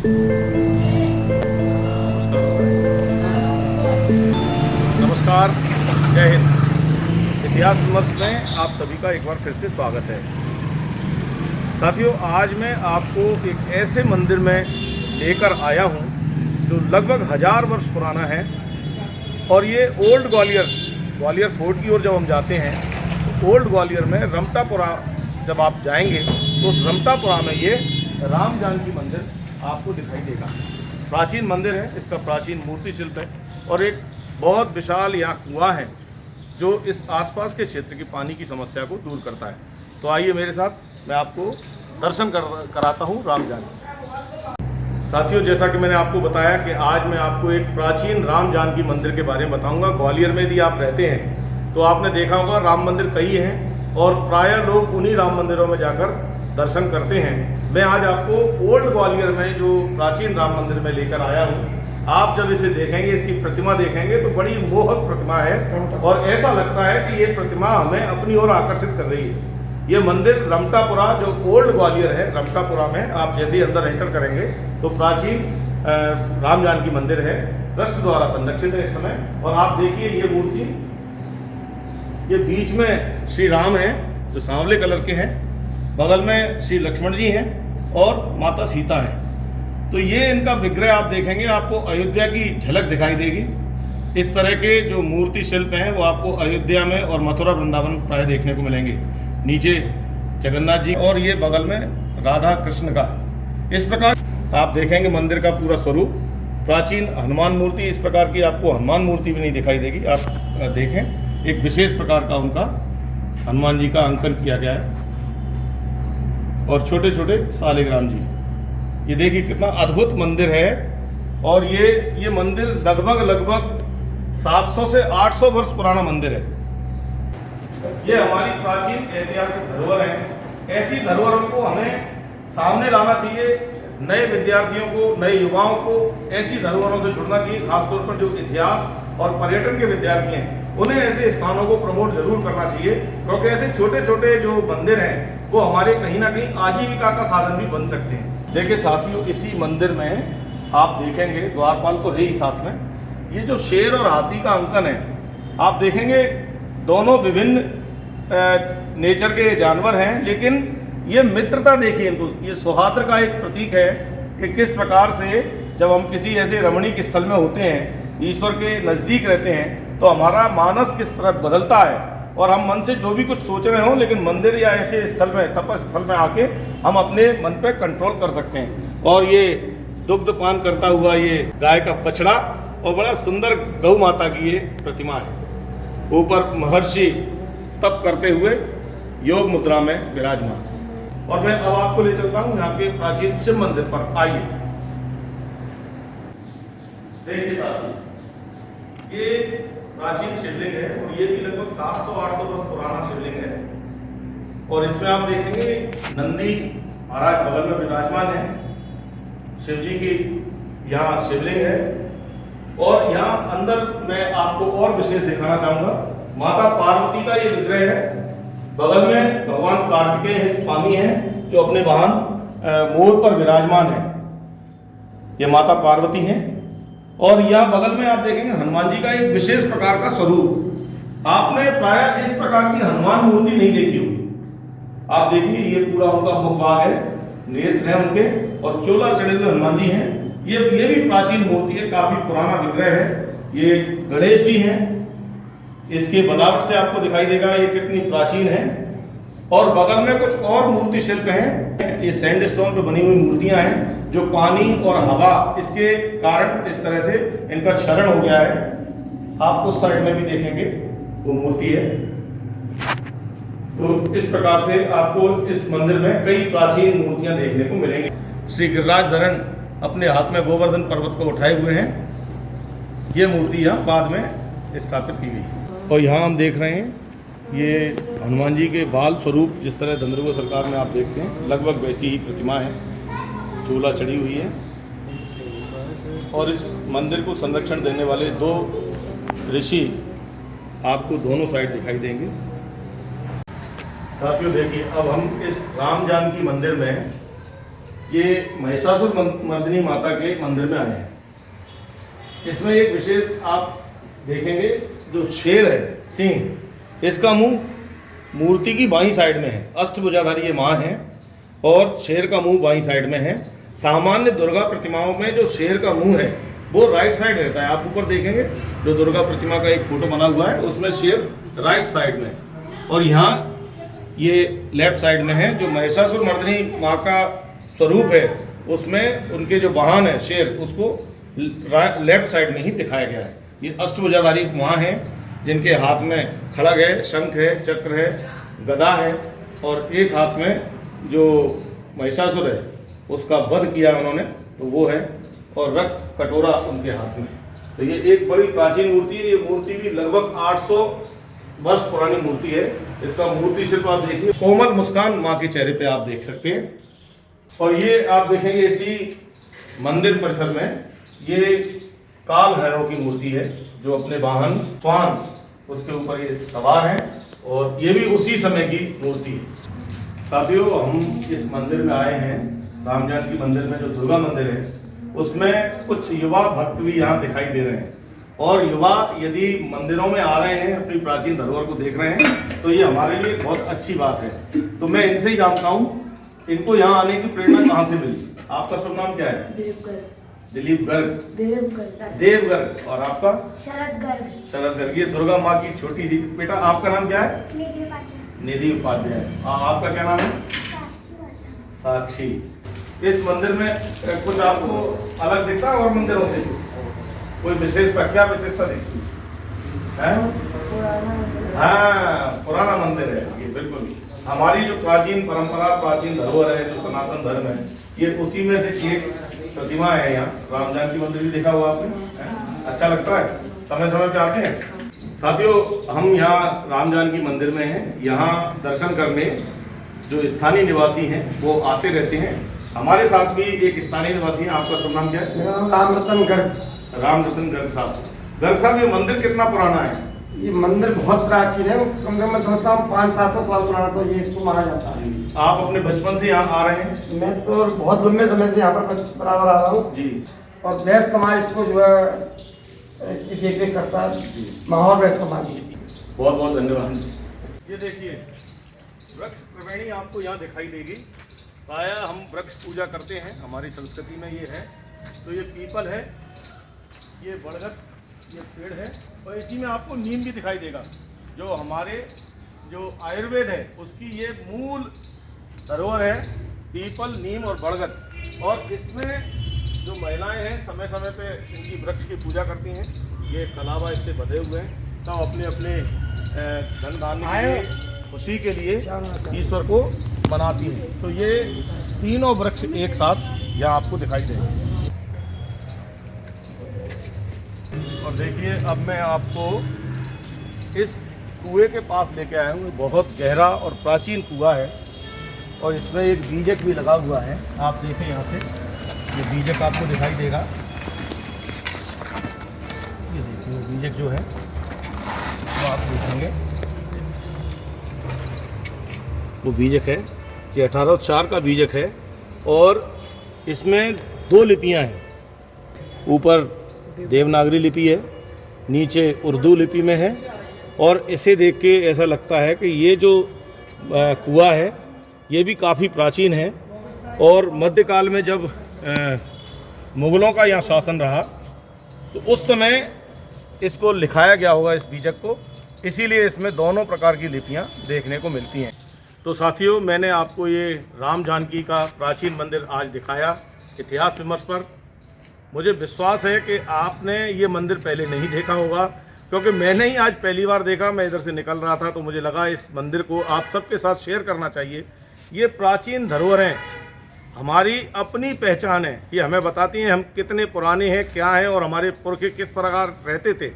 नमस्कार, जय हिंद। इतिहास विमर्श में आप सभी का एक बार फिर से स्वागत है। साथियों, आज मैं आपको एक ऐसे मंदिर में लेकर आया हूं जो लगभग 1000 वर्ष पुराना है। और ये ओल्ड ग्वालियर फोर्ट की ओर जब हम जाते हैं तो ओल्ड ग्वालियर में रमटापुरा जब आप जाएंगे तो उस रमटापुरा में ये राम जानकी मंदिर आपको दिखाई देगा। प्राचीन मंदिर है, इसका प्राचीन मूर्ति शिल्प है और एक बहुत विशाल यहाँ कुआं है जो इस आसपास के क्षेत्र की पानी की समस्या को दूर करता है। तो आइए मेरे साथ, मैं आपको दर्शन कराता हूँ राम जानकी। साथियों, जैसा कि मैंने आपको बताया कि आज मैं आपको एक प्राचीन राम जानकी मंदिर के बारे में बताऊंगा। ग्वालियर में यदि आप रहते हैं तो आपने देखा होगा राम मंदिर कई हैं और प्रायः लोग उन्हीं राम मंदिरों में जाकर दर्शन करते हैं। मैं आज आपको ओल्ड ग्वालियर में जो प्राचीन राम मंदिर में लेकर आया हूँ। आप जब इसे देखेंगे, इसकी प्रतिमा देखेंगे तो बड़ी मोहक प्रतिमा है और ऐसा लगता है कि ये प्रतिमा हमें अपनी ओर आकर्षित कर रही है। ये मंदिर रमटापुरा जो ओल्ड ग्वालियर है, रमटापुरा में आप जैसे ही अंदर एंटर करेंगे तो प्राचीन राम जानकी मंदिर है, ट्रस्ट द्वारा संरक्षित है इस समय। और आप देखिए ये मूर्ति, ये बीच में श्री राम है जो सांवले कलर के हैं, बगल में श्री लक्ष्मण जी हैं और माता सीता है। तो ये इनका विग्रह आप देखेंगे, आपको अयोध्या की झलक दिखाई देगी। इस तरह के जो मूर्ति शिल्प हैं वो आपको अयोध्या में और मथुरा वृंदावन प्राय देखने को मिलेंगे। नीचे जगन्नाथ जी और ये बगल में राधा कृष्ण का। इस प्रकार आप देखेंगे मंदिर का पूरा स्वरूप। प्राचीन हनुमान मूर्ति, इस प्रकार की आपको हनुमान मूर्ति भी नहीं दिखाई देगी। आप देखें, एक विशेष प्रकार का उनका हनुमान जी का अंकन किया गया है और छोटे छोटे सालिग्राम जी। ये देखिए कितना अद्भुत मंदिर है। और ये मंदिर लगभग 700 से 800 वर्ष पुराना मंदिर है। ये हमारी प्राचीन ऐतिहासिक धरोहर है। ऐसी धरोहरों को हमें सामने लाना चाहिए। नए विद्यार्थियों को, नए युवाओं को ऐसी धरोहरों से जुड़ना चाहिए। खासतौर पर जो इतिहास और पर्यटन के विद्यार्थी हैं उन्हें ऐसे स्थानों को प्रमोट जरूर करना चाहिए, क्योंकि ऐसे छोटे छोटे जो मंदिर हैं वो हमारे कहीं ना कहीं आजीविका का साधन भी बन सकते हैं। देखिए साथियों, इसी मंदिर में आप देखेंगे, द्वारपाल तो है ही साथ में, ये जो शेर और हाथी का अंकन है आप देखेंगे, दोनों विभिन्न नेचर के जानवर हैं, लेकिन ये मित्रता देखिए इनको। ये सौहार्द का एक प्रतीक है कि किस प्रकार से जब हम किसी ऐसे रमणीक स्थल में होते हैं, ईश्वर के नज़दीक रहते हैं, तो हमारा मानस किस तरह बदलता है और हम मन से जो भी कुछ सोच रहे हों, लेकिन मंदिर या ऐसे स्थल में, तपस्थल में आके हम अपने मन पे कंट्रोल कर सकते हैं। और ये दुग्ध पान करता हुआ ये गाय का बछड़ा और बड़ा सुंदर गौ माता की ये प्रतिमा है। ऊपर महर्षि तप करते हुए योग मुद्रा में विराजमान। और मैं अब आपको ले चलता हूँ यहाँ के प्राचीन शिव मंदिर पर। आइए देखिए साथियों, ये प्राचीन शिवलिंग है और ये भी लगभग 700-800 वर्ष पुराना शिवलिंग है। और इसमें आप देखेंगे नंदी महाराज बगल में विराजमान है। शिव जी की यहाँ शिवलिंग है। और यहाँ अंदर मैं आपको और विशेष दिखाना चाहूंगा, माता पार्वती का ये विग्रह है। बगल में भगवान कार्तिकेय स्वामी हैं जो अपने वाहन मोर पर विराजमान है। ये माता पार्वती हैं। और यहाँ बगल में आप देखेंगे हनुमान जी का एक विशेष प्रकार का स्वरूप। आपने प्रायः इस प्रकार की हनुमान मूर्ति नहीं देखी होगी। आप देखिए, ये पूरा उनका मुख भाग है, नेत्र हैं उनके और चोला चढ़े हुए हनुमान जी हैं। ये भी प्राचीन मूर्ति है, काफी पुराना विग्रह है। ये गणेश जी हैं। इसके बनावट से आपको दिखाई देगा ये कितनी प्राचीन है। और बगल में कुछ और मूर्ति शिल्प हैं। ये सैंडस्टोन पे बनी हुई मूर्तियां हैं जो पानी और हवा इसके कारण इस तरह से इनका क्षरण हो गया है। आप उस साइड में भी देखेंगे वो मूर्ति है। तो इस प्रकार से आपको इस मंदिर में कई प्राचीन मूर्तियां देखने को मिलेंगी। श्री गिरिराज धरण अपने हाथ में गोवर्धन पर्वत को उठाए हुए हैं। ये मूर्ति यहाँ बाद में स्थापित की गई है। और यहाँ हम देख रहे हैं ये हनुमान जी के बाल स्वरूप, जिस तरह धंधुरगढ़ सरकार में आप देखते हैं, लगभग वैसी ही प्रतिमा है, चोला चढ़ी हुई है। और इस मंदिर को संरक्षण देने वाले 2 ऋषि आपको दोनों साइड दिखाई देंगे। साथियों देखिए, अब हम इस राम जानकी मंदिर में ये महिषासुर मर्दिनी माता के मंदिर में आए हैं। इसमें एक विशेष आप देखेंगे, जो शेर है सिंह, इसका मुंह मूर्ति की बाईं साइड में है। अष्टभुजाधारी ये माँ है और शेर का मुंह बाईं साइड में है। सामान्य दुर्गा प्रतिमाओं में जो शेर का मुंह है वो राइट साइड रहता है। आप ऊपर देखेंगे जो दुर्गा प्रतिमा का एक फोटो बना हुआ है उसमें शेर राइट साइड में है और यहाँ ये लेफ्ट साइड में है। जो महिषासुर मर्दिनी माँ का स्वरूप है उसमें उनके जो वाहन है शेर, उसको लेफ्ट साइड में ही दिखाया गया है। ये अष्टभुजाधारी माँ हैं जिनके हाथ में खड़ग है, शंख है, चक्र है, गदा है और एक हाथ में जो महिषासुर है उसका वध किया उन्होंने, तो वो है, और रक्त कटोरा उनके हाथ में। तो ये एक बड़ी प्राचीन मूर्ति है। ये मूर्ति भी लगभग 800 वर्ष पुरानी मूर्ति है। इसका मूर्ति शिल्प आप देखिए, कोमल मुस्कान माँ के चेहरे पे आप देख सकते हैं। और ये आप देखेंगे इसी मंदिर परिसर में ये काल भैरव की मूर्ति है जो अपने वाहन स्वान उसके ऊपर ये सवार हैं और ये भी उसी समय की मूर्ति है। साथियों, हम इस मंदिर में आए हैं, राम जानकी मंदिर में, जो दुर्गा मंदिर है उसमें कुछ युवा भक्त भी यहाँ दिखाई दे रहे हैं। और युवा यदि मंदिरों में आ रहे हैं, अपनी प्राचीन धरोहर को देख रहे हैं, तो ये हमारे लिए बहुत अच्छी बात है। तो मैं इनसे ही जानता हूँ इनको यहाँ आने की प्रेरणा कहाँ से मिली। आपका शुभ नाम क्या है? दिलीप गर्ग। देव गर्ग। और आपका? शरद गर्ग। शरद गर्ग। ये दुर्गा माँ की छोटी सी बेटा। आपका नाम क्या है? निधि उपाध्याय। आपका क्या नाम है? साक्षी। इस मंदिर में कुछ आपको अलग दिखता है और मंदिरों से? कोई विशेषता? क्या विशेषता दिखती है? हाँ, पुराना मंदिर है ये। बिल्कुल हमारी जो प्राचीन परंपरा, प्राचीन धरोहर है, जो सनातन धर्म है, ये उसी में से एक प्रतिमा है। यहाँ राम जानकी मंदिर भी देखा हुआ आपने? अच्छा लगता है? समय समय पे आते हैं? साथियों, हम यहाँ राम जानकी मंदिर में हैं। यहाँ दर्शन करने जो स्थानीय निवासी हैं वो आते रहते हैं। हमारे साथ भी एक स्थानीय निवासी है। आपका शुभ नाम क्या है? राम रतन गर्ग। राम रतन गर्ग साहब। गर्ग साहब, ये मंदिर कितना पुराना है? ये मंदिर बहुत प्राचीन है, कम से कम मैं समझता हूँ 500-700 साल पुराना तो ये इसको माना जाता है। आप अपने बचपन से यहाँ आ रहे हैं? मैं तो बहुत लंबे समय से यहाँ पर बराबर आ रहा हूँ जी। और वैश्य समाज इसको जो है इसकी देखरेख करता है, माहौल वैश्य समाज। बहुत बहुत धन्यवाद। ये देखिए, वृक्ष त्रिवेणी आपको यहाँ दिखाई देगी। प्रायः हम वृक्ष पूजा करते हैं, हमारी संस्कृति में ये है। तो ये पीपल है, ये बरगद, ये पेड़ है और इसी में आपको नीम भी दिखाई देगा। जो हमारे जो आयुर्वेद है उसकी ये मूल धरोहर है, पीपल, नीम और बरगद। और इसमें जो महिलाएं हैं समय समय पे इनकी वृक्ष की पूजा करती हैं। ये कलावा इससे बंधे हुए हैं, सब अपने अपने धन धान्य के लिए, खुशी के लिए ईश्वर को मनाती हैं। तो ये तीनों वृक्ष एक साथ यहाँ आपको दिखाई देंगे। और देखिए, अब मैं आपको इस कुएं के पास लेके आया हूँ। बहुत गहरा और प्राचीन कुआं है और इसमें एक बीजक भी लगा हुआ है। आप देखें यहाँ से, ये बीजक आपको दिखाई देगा। ये देखिए बीजक जो है वो आप देखेंगे, वो बीजक है। ये 1804 का बीजक है और इसमें 2 लिपियाँ हैं। ऊपर देवनागरी लिपि है, नीचे उर्दू लिपि में है। और इसे देख के ऐसा लगता है कि ये जो कुआं है ये भी काफ़ी प्राचीन है। और मध्यकाल में जब मुग़लों का यहाँ शासन रहा तो उस समय इसको लिखाया गया होगा, इस बीजक को, इसीलिए इसमें दोनों प्रकार की लिपियाँ देखने को मिलती हैं। तो साथियों, मैंने आपको ये राम जानकी का प्राचीन मंदिर आज दिखाया इतिहास विमर्श पर। मुझे विश्वास है कि आपने ये मंदिर पहले नहीं देखा होगा, क्योंकि मैंने ही आज पहली बार देखा। मैं इधर से निकल रहा था तो मुझे लगा इस मंदिर को आप सबके साथ शेयर करना चाहिए। ये प्राचीन धरोहरें हमारी अपनी पहचान है। ये हमें बताती हैं हम कितने पुराने हैं, क्या हैं और हमारे पुरखे किस प्रकार रहते थे।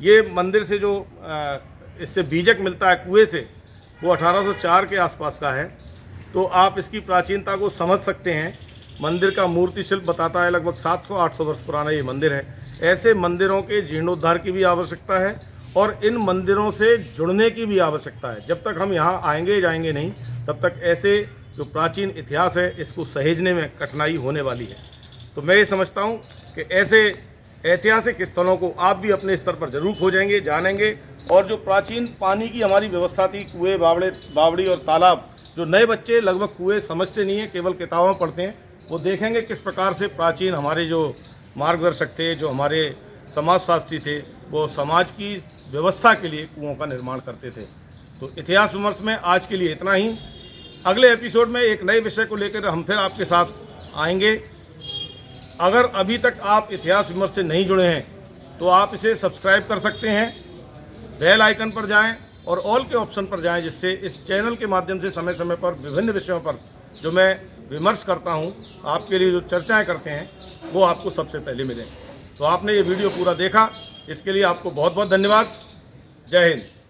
ये मंदिर से जो इससे बीजक मिलता है कुएँ से, वो 1804 के आसपास का है। तो आप इसकी प्राचीनता को समझ सकते हैं। मंदिर का मूर्ति शिल्प बताता है लगभग 700-800 वर्ष पुराना ये मंदिर है। ऐसे मंदिरों के जीर्णोद्धार की भी आवश्यकता है और इन मंदिरों से जुड़ने की भी आवश्यकता है। जब तक हम यहाँ आएंगे जाएंगे नहीं, तब तक ऐसे जो प्राचीन इतिहास है इसको सहेजने में कठिनाई होने वाली है। तो मैं ये समझता हूँ कि ऐसे ऐतिहासिक स्थलों को आप भी अपने स्तर पर जरूर खोजेंगे, जानेंगे, और जो प्राचीन पानी की हमारी व्यवस्था थी, कुएँ, बावड़ी और तालाब, जो नए बच्चे लगभग कुएँ समझते नहीं हैं, केवल किताबों में पढ़ते हैं, वो देखेंगे किस प्रकार से प्राचीन हमारे जो मार्गदर्शक थे, जो हमारे समाजशास्त्री थे, वो समाज की व्यवस्था के लिए कुओं का निर्माण करते थे। तो इतिहास विमर्श में आज के लिए इतना ही। अगले एपिसोड में एक नए विषय को लेकर हम फिर आपके साथ आएंगे। अगर अभी तक आप इतिहास विमर्श से नहीं जुड़े हैं तो आप इसे सब्सक्राइब कर सकते हैं, बेल आइकन पर जाएं और ऑल के ऑप्शन पर जाएं, जिससे इस चैनल के माध्यम से समय समय पर विभिन्न विषयों पर जो मैं विमर्श करता हूं, आपके लिए जो चर्चाएं करते हैं, वो आपको सबसे पहले मिलें। तो आपने ये वीडियो पूरा देखा, इसके लिए आपको बहुत बहुत धन्यवाद। जय हिंद।